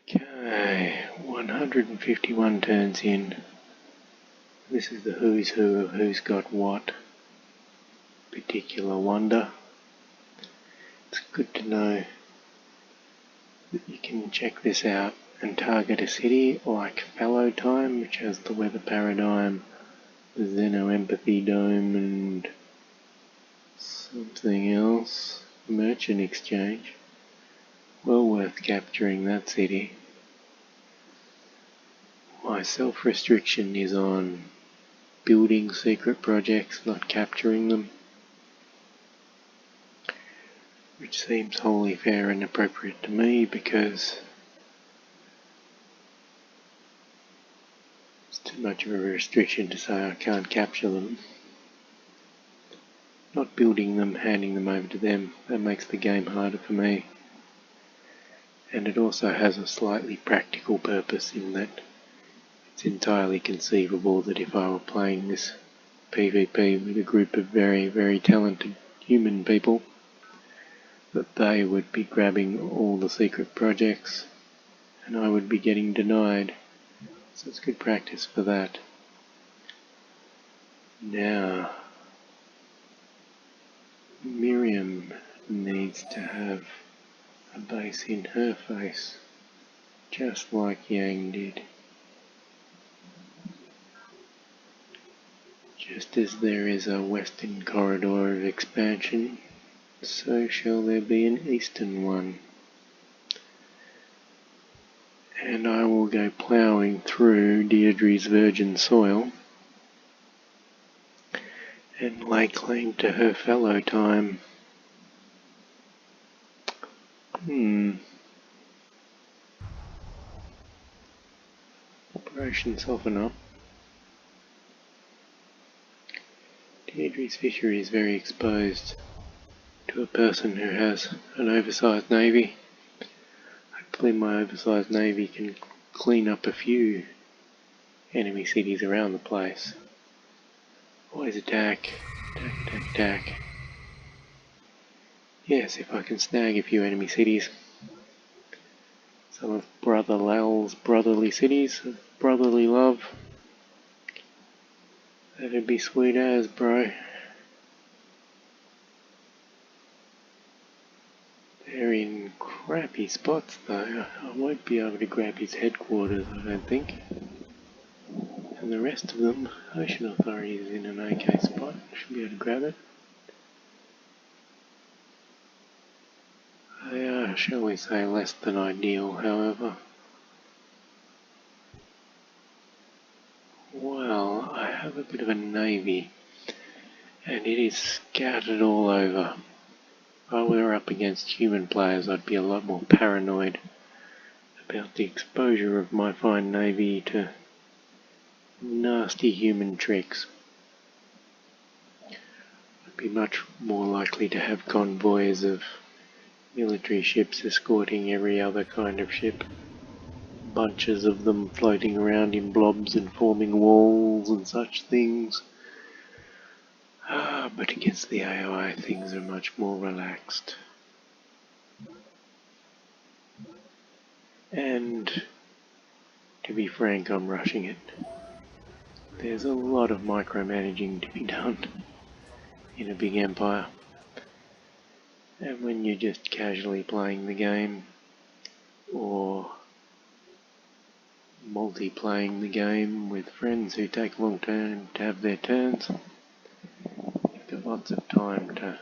Okay, 151 turns in. This is the who's who of who's got what particular wonder. It's good to know that you can check this out and target a city like Fallow Time, which has the weather paradigm, the Xeno-empathy dome, and something else, merchant exchange. Well worth capturing that city. My self-restriction is on building secret projects, not capturing them, which seems wholly fair and appropriate to me because it's too much of a restriction to say I can't capture them. Not building them, handing them over to them, that makes the game harder for me. And it also has a slightly practical purpose in that it's entirely conceivable that if I were playing this PvP with a group of very, very talented human people, that they would be grabbing all the secret projects and I would be getting denied. So it's good practice for that. Now, Miriam needs to have a base in her face, just like Yang did. Just as there is a western corridor of expansion, so shall there be an eastern one. And I will go ploughing through Deirdre's virgin soil and lay claim to her fallow time. Operation Soften Up. Deirdre's fishery is very exposed to a person who has an oversized navy. Hopefully my oversized navy can clean up a few enemy cities around the place. Always attack, attack, attack, attack. Yes, if I can snag a few enemy cities. Some of Brother Lal's brotherly cities of brotherly love. That'd be sweet as, bro. They're in crappy spots though. I won't be able to grab his headquarters, I don't think. And the rest of them, Ocean Authority is in an okay spot. Should be able to grab it. They are, shall we say, less than ideal, however. Well, I have a bit of a navy, and it is scattered all over. If I were up against human players, I'd be a lot more paranoid about the exposure of my fine navy to nasty human tricks. I'd be much more likely to have convoys of military ships escorting every other kind of ship. Bunches of them floating around in blobs and forming walls and such things. But against the AI things are much more relaxed. And to be frank, I'm rushing it. There's a lot of micromanaging to be done in a big empire. And when you're just casually playing the game, or multi-playing the game with friends who take a long time to have their turns, you've got lots of time to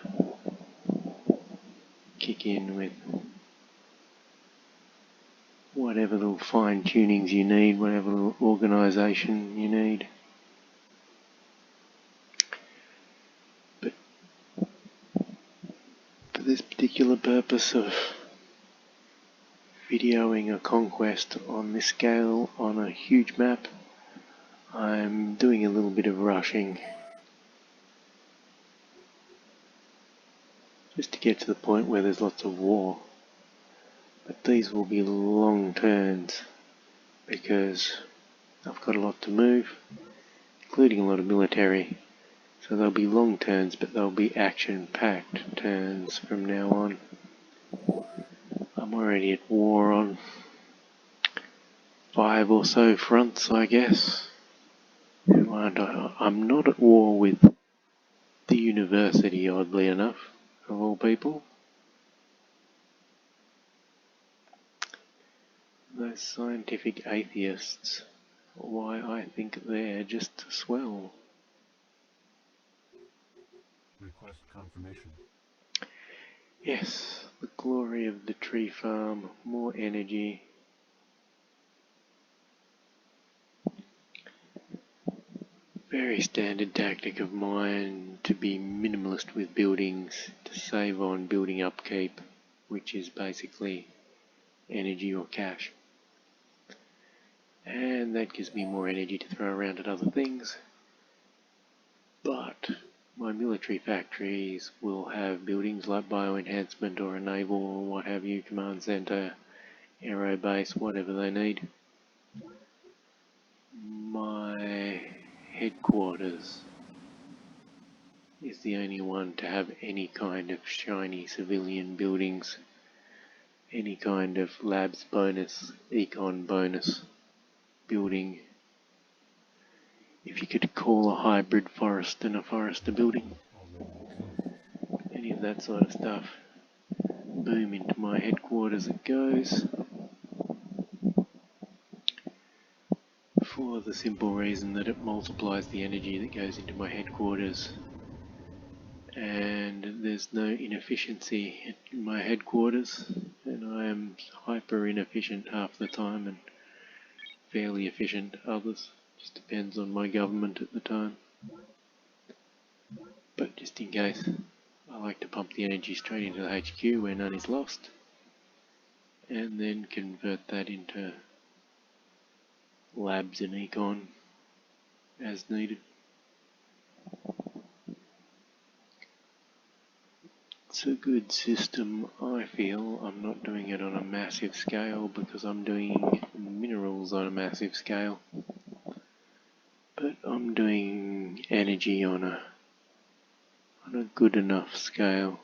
kick in with whatever little fine tunings you need, whatever little organisation you need. But for this particular purpose of videoing a conquest on this scale on a huge map, I'm doing a little bit of rushing just to get to the point where there's lots of war. But these will be long turns because I've got a lot to move, including a lot of military. So they'll be long turns, but they'll be action-packed turns from now on. I'm already at war on 5 or so fronts, I guess. And I'm not at war with the university, oddly enough, of all people. Those scientific atheists, why I think they're just swell. Request confirmation. Yes, the glory of the tree farm, more energy. Very standard tactic of mine to be minimalist with buildings, to save on building upkeep, which is basically energy or cash. And that gives me more energy to throw around at other things. But my military factories will have buildings like bioenhancement or a naval or what have you, command centre, aero base, whatever they need. My headquarters is the only one to have any kind of shiny civilian buildings, any kind of labs bonus, econ bonus building. If you could call a hybrid forest and a forester building, any of that sort of stuff. Boom, into my headquarters it goes. For the simple reason that it multiplies the energy that goes into my headquarters. And there's no inefficiency in my headquarters, and I am hyper inefficient half the time and fairly efficient others. Just depends on my government at the time. But just in case, I like to pump the energy straight into the HQ where none is lost, and then convert that into labs and econ as needed. It's a good system, I feel. I'm not doing it on a massive scale because I'm doing minerals on a massive scale. But I'm doing energy on a good enough scale.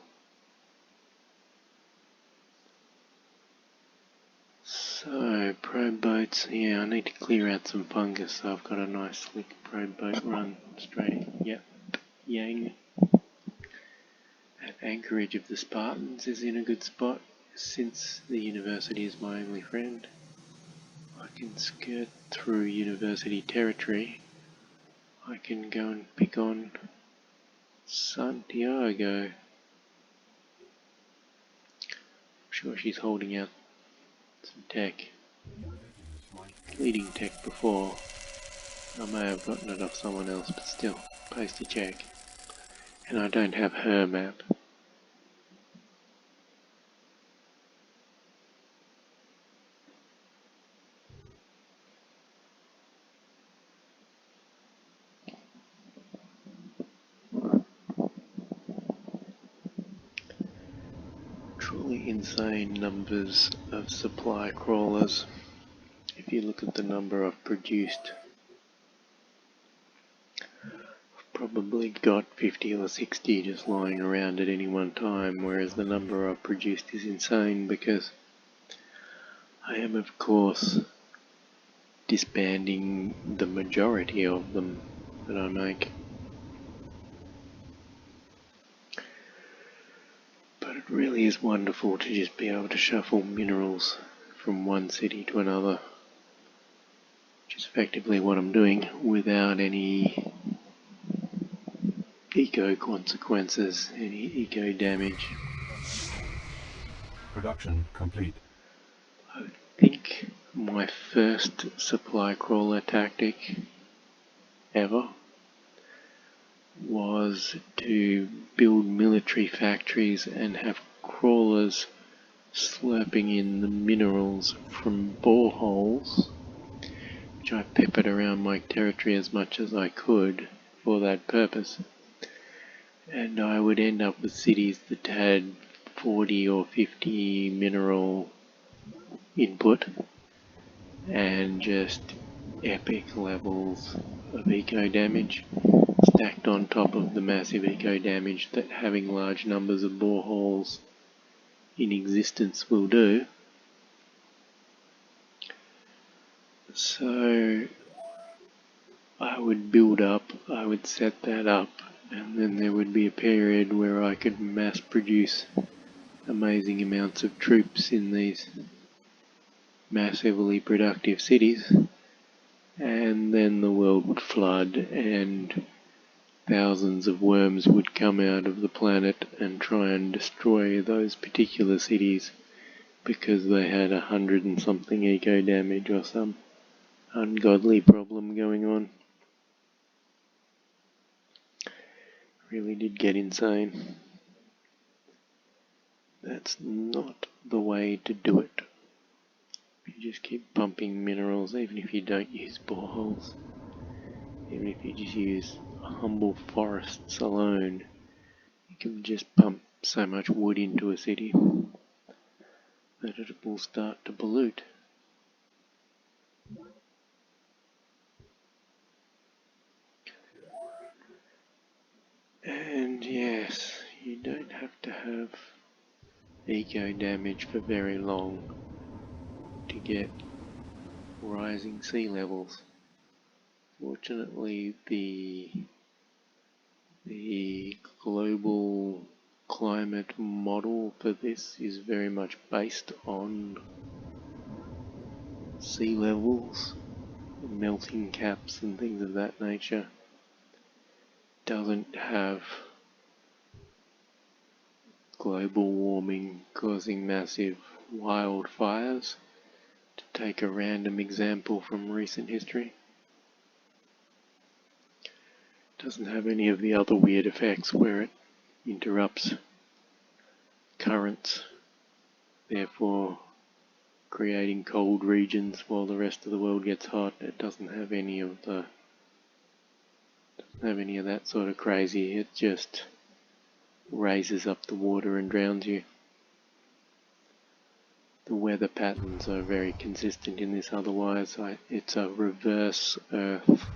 So, probe boats, yeah, I need to clear out some fungus, so I've got a nice slick probe boat run straight, yep, yang. That anchorage of the Spartans is in a good spot, since the university is my only friend. I can skirt through university territory. I can go and pick on Santiago. I'm sure she's holding out some tech. Leading tech before. I may have gotten it off someone else, but still, pays to check. And I don't have her map. Truly insane numbers of supply crawlers. If you look at the number I've produced, I've probably got 50 or 60 just lying around at any one time, whereas the number I've produced is insane because I am, of course, disbanding the majority of them that I make. But it really is wonderful to just be able to shuffle minerals from one city to another, which is effectively what I'm doing without any eco consequences, any eco damage. Production complete. I think my first supply crawler tactic ever was to build military factories and have crawlers slurping in the minerals from boreholes, which I peppered around my territory as much as I could for that purpose. And I would end up with cities that had 40 or 50 mineral input and just epic levels of eco damage stacked on top of the massive eco damage that having large numbers of boreholes in existence will do. So I would build up, I would set that up, and then there would be a period where I could mass produce amazing amounts of troops in these massively productive cities, and then the world would flood and thousands of worms would come out of the planet and try and destroy those particular cities because they had 100 and something eco damage or some ungodly problem going on. Really did get insane. That's not the way to do it. You just keep pumping minerals even if you don't use boreholes. Even if you just use humble forests alone, you can just pump so much wood into a city that it will start to pollute. And yes, you don't have to have eco damage for very long to get rising sea levels. Fortunately, the global climate model for this is very much based on sea levels, melting caps and things of that nature. Doesn't have global warming causing massive wildfires, to take a random example from recent history. Doesn't have any of the other weird effects where it interrupts currents, therefore creating cold regions while the rest of the world gets hot. It doesn't have any of that sort of crazy. It just raises up the water and drowns you. The weather patterns are very consistent in this, otherwise it's a reverse Earth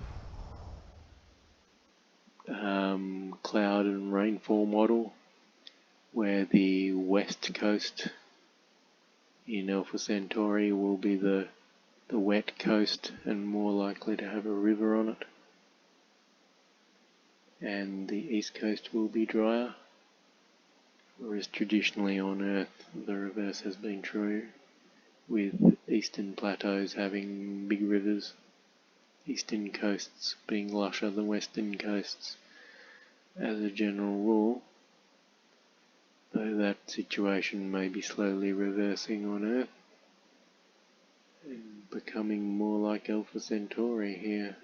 cloud and rainfall model, where the west coast in Alpha Centauri will be the wet coast and more likely to have a river on it, and the east coast will be drier, whereas traditionally on Earth the reverse has been true, with eastern plateaus having big rivers, eastern coasts being lusher than western coasts as a general rule, though that situation may be slowly reversing on Earth and becoming more like Alpha Centauri here.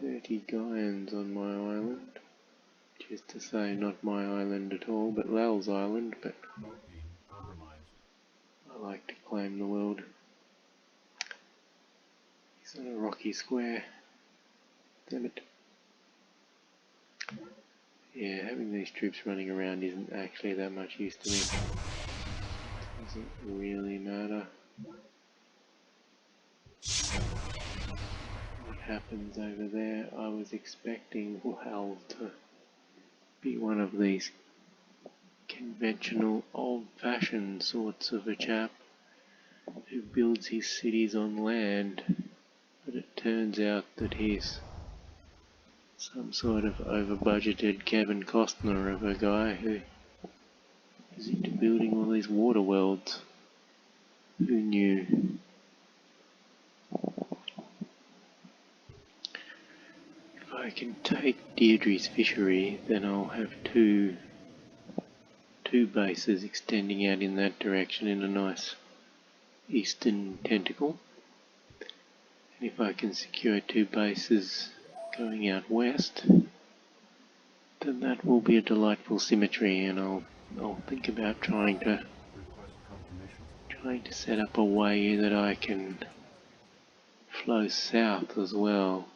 30 Gaians on my island, which is to say not my island at all, but Lal's island, but I like to claim the world. He's on a rocky square. Damn it. Yeah, having these troops running around isn't actually that much use to me. Doesn't really matter what happens over there. I was expecting Hal to be one of these conventional old-fashioned sorts of a chap who builds his cities on land, but it turns out that he's some sort of over-budgeted Kevin Costner of a guy who is into building all these water worlds. Who knew? If I can take Deirdre's fishery, then I'll have two bases extending out in that direction in a nice eastern tentacle. And if I can secure two bases going out west, then that will be a delightful symmetry, and I'll think about trying to set up a way that I can flow south as well.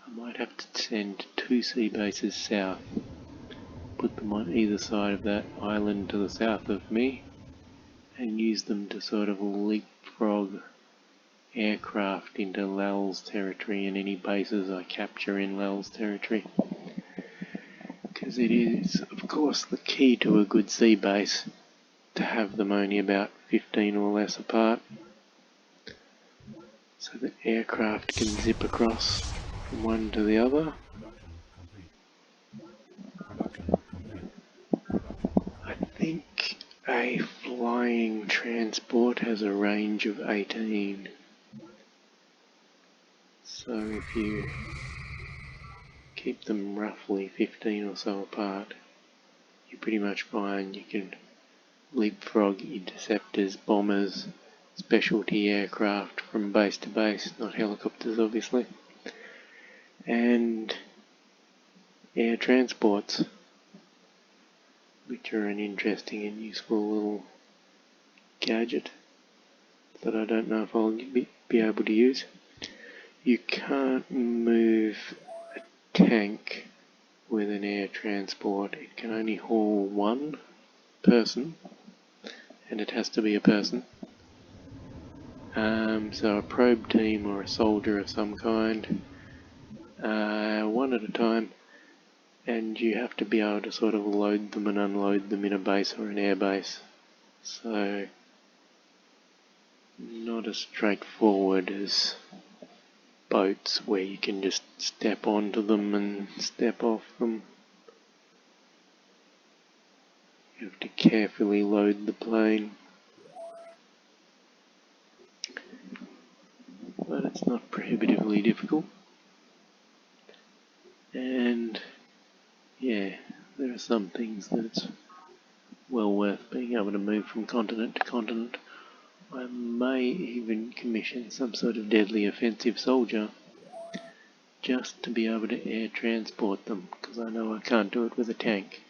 I might have to send two sea bases south, put them on either side of that island to the south of me, and use them to sort of leapfrog aircraft into Lal's territory and any bases I capture in Lal's territory. Because it is, of course, the key to a good sea base to have them only about 15 or less apart. so that aircraft can zip across from one to the other. Production complete. Production I complete. think a flying transport has a range of 18. So if you keep them roughly 15 or so apart, you're pretty much fine. You can leapfrog interceptors, bombers, specialty aircraft from base to base, not helicopters obviously, and air transports, which are an interesting and useful little gadget that I don't know if I'll be able to use. You can't move a tank with an air transport. It can only haul one person, and it has to be a person. So a probe team or a soldier of some kind, one at a time, and you have to be able to sort of load them and unload them in a base or an air base. So not as straightforward as boats where you can just step onto them and step off them. You have to carefully load the plane. But it's not prohibitively difficult. And yeah, there are some things that it's well worth being able to move from continent to continent. I may even commission some sort of deadly offensive soldier just to be able to air transport them, because I know I can't do it with a tank.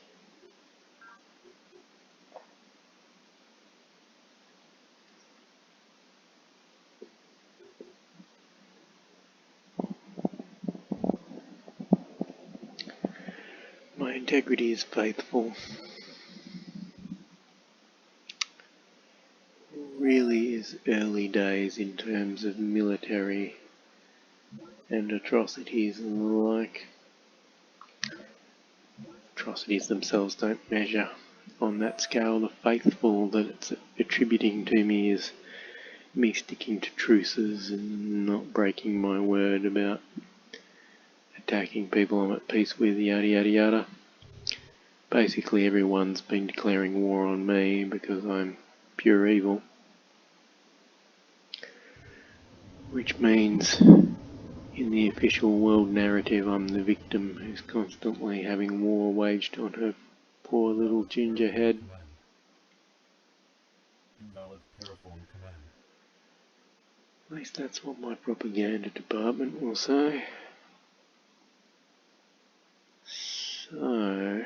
My integrity is faithful. Really is early days in terms of military and atrocities and the like. Atrocities themselves don't measure on that scale. The faithful that it's attributing to me is me sticking to truces and not breaking my word about attacking people I'm at peace with, yada yada yada. Basically everyone's been declaring war on me because I'm pure evil, which means in the official world narrative I'm the victim who's constantly having war waged on her poor little ginger head. Invalid terraform command. At least that's what my propaganda department will say. So,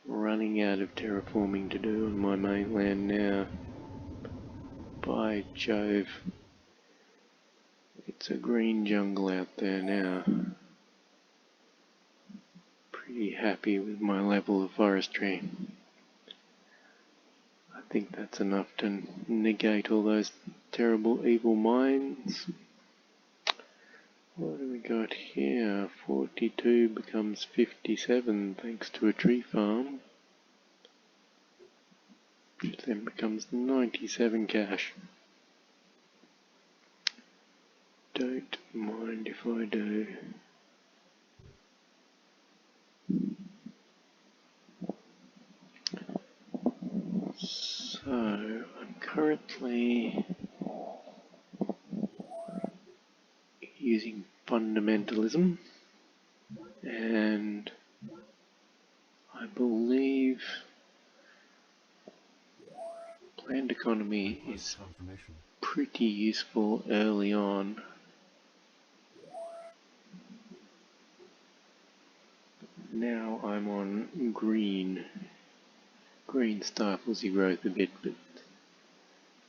running out of terraforming to do on my mainland now. By Jove, it's a green jungle out there now. Pretty happy with my level of forestry. I think that's enough to negate all those terrible evil mines. What do we got here? 42 becomes 57 thanks to a tree farm, which then becomes 97 cash. Don't mind if I do. So, I'm currently using fundamentalism, and I believe planned economy is pretty useful early on. Now I'm on green. Green stifles your growth a bit, but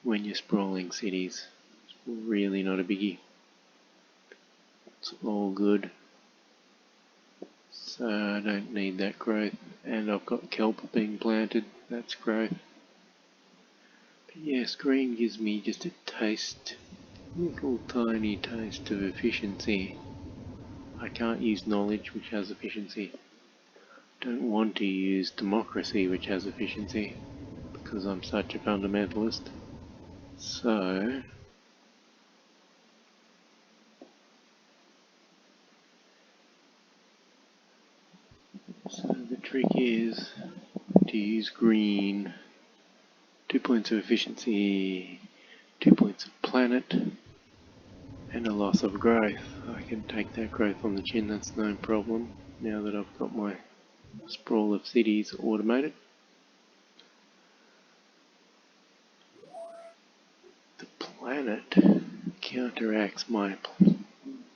when you're sprawling cities, it's really not a biggie. It's all good. So I don't need that growth, and I've got kelp being planted, that's growth. But yes, green gives me just a taste, little tiny taste of efficiency. I can't use knowledge, which has efficiency. Don't want to use democracy, which has efficiency, because I'm such a fundamentalist. So the trick is to use green, 2 points of efficiency, 2 points of planet, and a loss of growth. I can take that growth on the chin, that's no problem, now that I've got my sprawl of cities automated. The planet counteracts my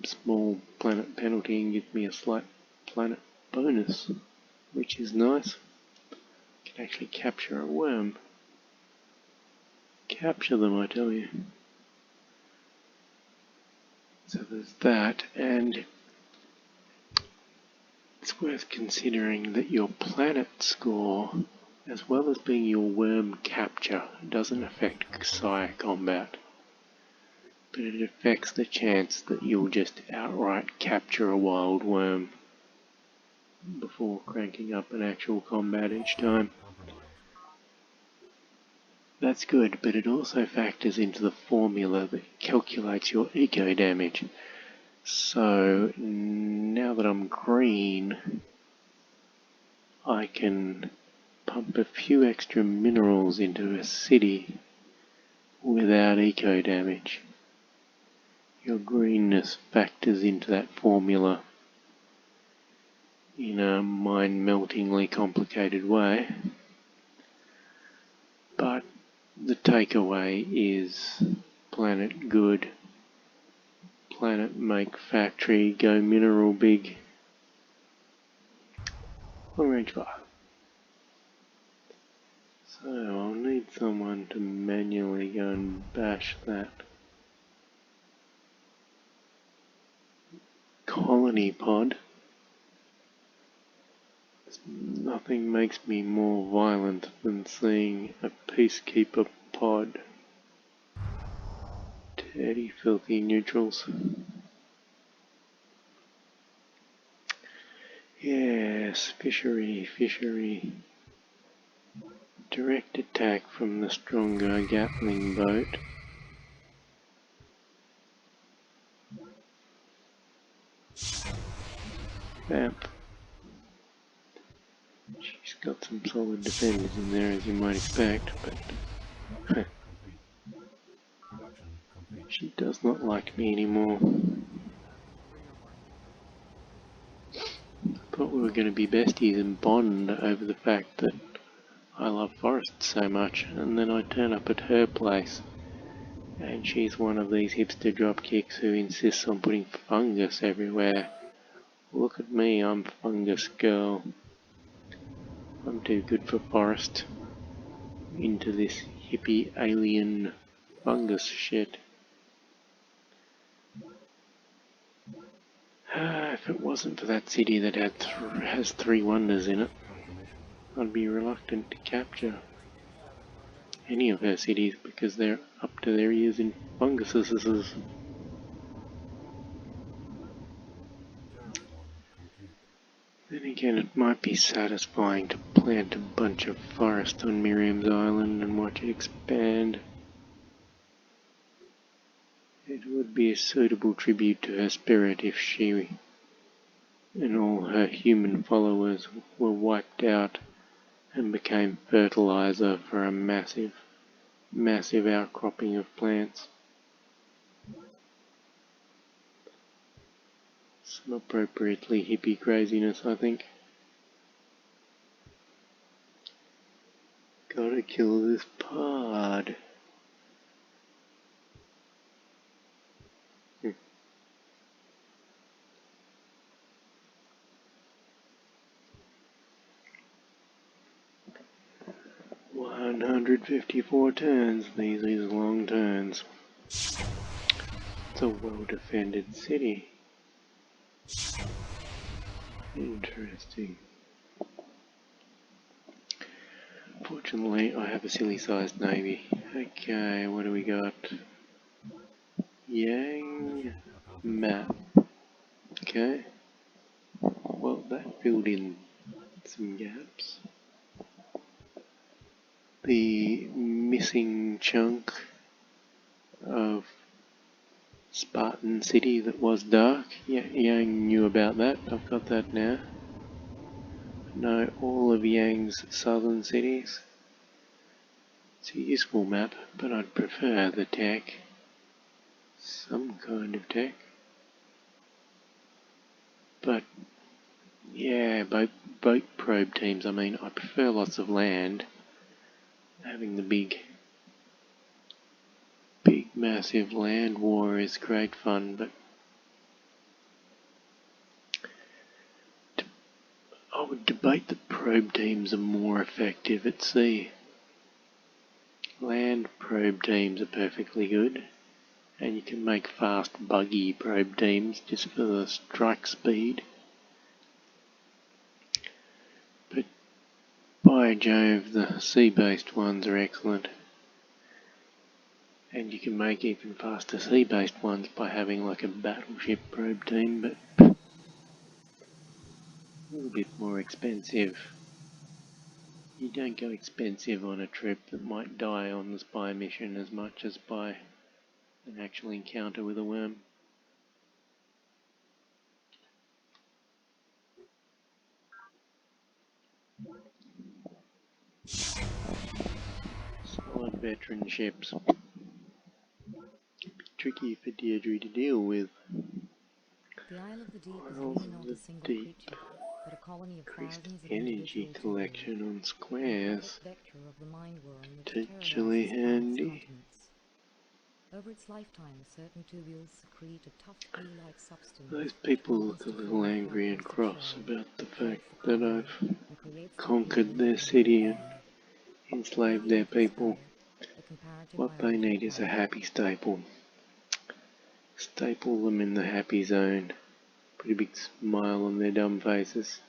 small planet penalty and gives me a slight planet bonus, which is nice. I can actually capture a worm. Capture them, I tell you. So there's that, and it's worth considering that your planet score, as well as being your worm capture, doesn't affect Psi combat, but it affects the chance that you'll just outright capture a wild worm before cranking up an actual combat each time. That's good, but it also factors into the formula that calculates your eco damage. So now that I'm green, I can pump a few extra minerals into a city without eco damage. Your greenness factors into that formula in a mind-meltingly complicated way, but the takeaway is planet good, planet make factory, go mineral big. Orange bar. So I'll need someone to manually go and bash that colony pod. Nothing makes me more violent than seeing a peacekeeper pod. Dirty, filthy neutrals. Yes, fishery. Direct attack from the stronger Gatling boat. Vamp. She's got some solid defenders in there, as you might expect, but she does not like me anymore. Thought we were going to be besties and bond over the fact that I love forests so much, and then I turn up at her place and she's one of these hipster dropkicks who insists on putting fungus everywhere. Look at me, I'm fungus girl. I'm too good for forest. Into this hippie alien fungus shit. If it wasn't for that city that has 3 wonders in it, I'd be reluctant to capture any of her cities because they're up to their ears in funguses. Then again, it might be satisfying to plant a bunch of forest on Miriam's Island and watch it expand. It would be a suitable tribute to her spirit if she and all her human followers were wiped out and became fertilizer for a massive outcropping of plants. Some appropriately hippie craziness, I think. Gotta kill this pod. 154 turns, these are long turns. It's a well-defended city. Interesting. Fortunately, I have a silly-sized navy. Okay, what do we got? Yang map. Okay. Well, that filled in some gaps. The missing chunk of Spartan city that was dark. Yeah, Yang knew about that. I've got that now. know all of Yang's southern cities. It's a useful map, but I'd prefer the tech. Some kind of tech. But yeah, boat probe teams, I mean, I prefer lots of land. Having the big massive land war is great fun, but I would debate that probe teams are more effective at sea. Land probe teams are perfectly good, and you can make fast buggy probe teams just for the strike speed. But by Jove, the sea-based ones are excellent. And you can make even faster sea-based ones by having like a battleship probe team, but a little bit more expensive. You don't go expensive on a trip that might die on the spy mission as much as by an actual encounter with a worm. Solid veteran ships. Tricky for Deirdre to deal with. The Isle of the Deep is Isles really of not the a single Deep. creature, but a colony of Increased thousands of energy individual collection on tubules, a squares. perfect vector of the mind worm which Potentially terrorizes planet's handy. continents. Over its lifetime, certain tubules secrete a tough glue-like substance Those which people combines look a to little form a angry and characteristic cross shell, about the called fact the that covering, I've and creates the conquered appearance of their a living city and organism. enslaved their Radiating people. sphere, a comparative What they biological need is a planet. happy staple. Staple them in the happy zone. Put a big smile on their dumb faces.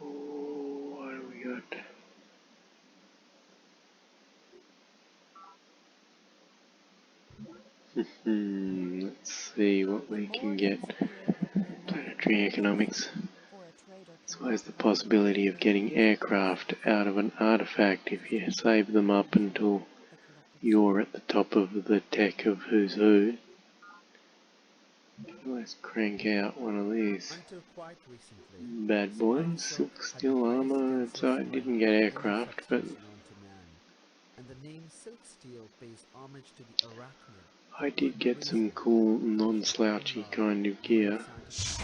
Oh, what do we got? Let's see what we can get. Planetary economics. So there's the possibility of getting aircraft out of an artifact if you save them up until you're at the top of the tech of who's who. Let's crank out one of these Until quite recently, bad Saharan boys. silk Silk had the steel highest armor. tensile So I strength didn't get of any aircraft, but substance known to man, and the name silk steel pays homage to the arachnid for I good did get some reason, cool which the non-slouchy Greenlaw kind of UN gear. scientists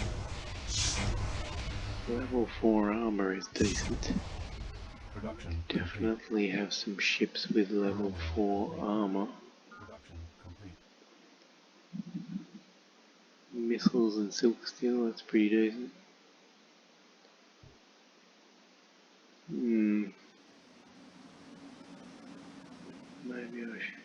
Level 4 armor is decent. Production complete. Definitely have some ships with level Terminal 4 complete. armor. Production complete. Missiles and silk steel, that's pretty decent. Maybe I should.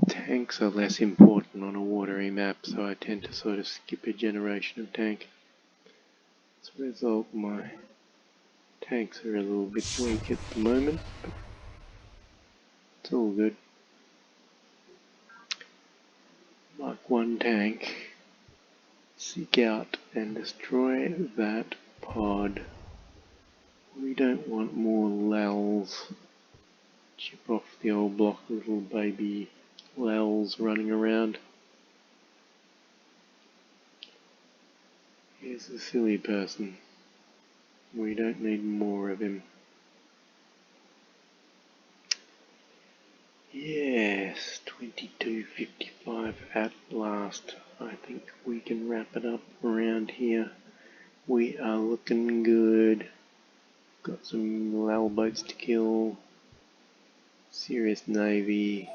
Tanks are less important on a watery map, so I tend to sort of skip a generation of tank. As a result, my tanks are a little bit weak at the moment, but it's all good. Mark 1 tank. Seek out and destroy that pod. We don't want more lels. Chip off the old block, little baby lels running around. Here's a silly person. We don't need more of him. Yes, 22:55 at last. I think we can wrap it up around here. We are looking good. Got some lel boats to kill. Serious navy.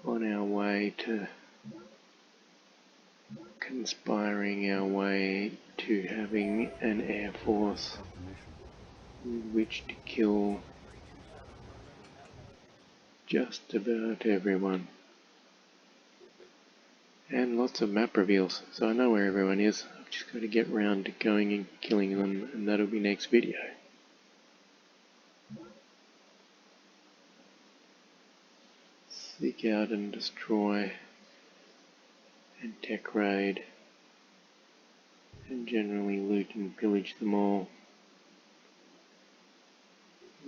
On our way to conspiring our way to having an air force with which to kill just about everyone. And lots of map reveals, so I know where everyone is. I've just got to get round to going and killing them, and that'll be next video. Seek out and destroy, and tech raid, and generally loot and pillage them all.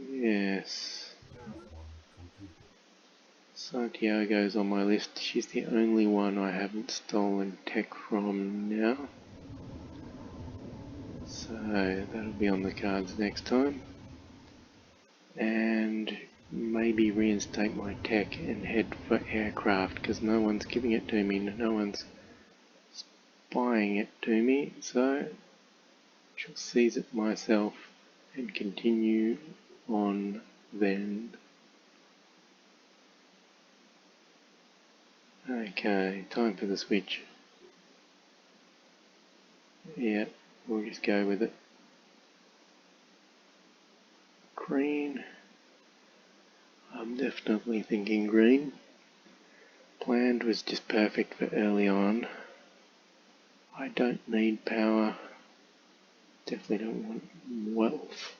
Yes. Terraform complete. Santiago's on my list. She's the only one I haven't stolen tech from now. So that'll be on the cards next time. And maybe reinstate my tech and head for aircraft, because no one's giving it to me, no one's buying it to me, so I shall seize it myself and continue on then. Okay, time for the switch. Yeah, we'll just go with it. Green. I'm definitely thinking green. Planned was just perfect for early on. I don't need power. Definitely don't want wealth.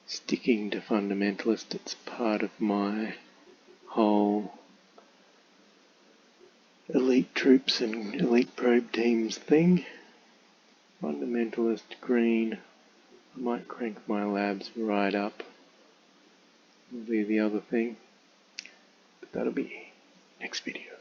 Sticking to fundamentalist, it's part of my whole elite troops and elite probe teams thing. Fundamentalist green. I might crank my labs right up. Will be the other thing. But that'll be next video.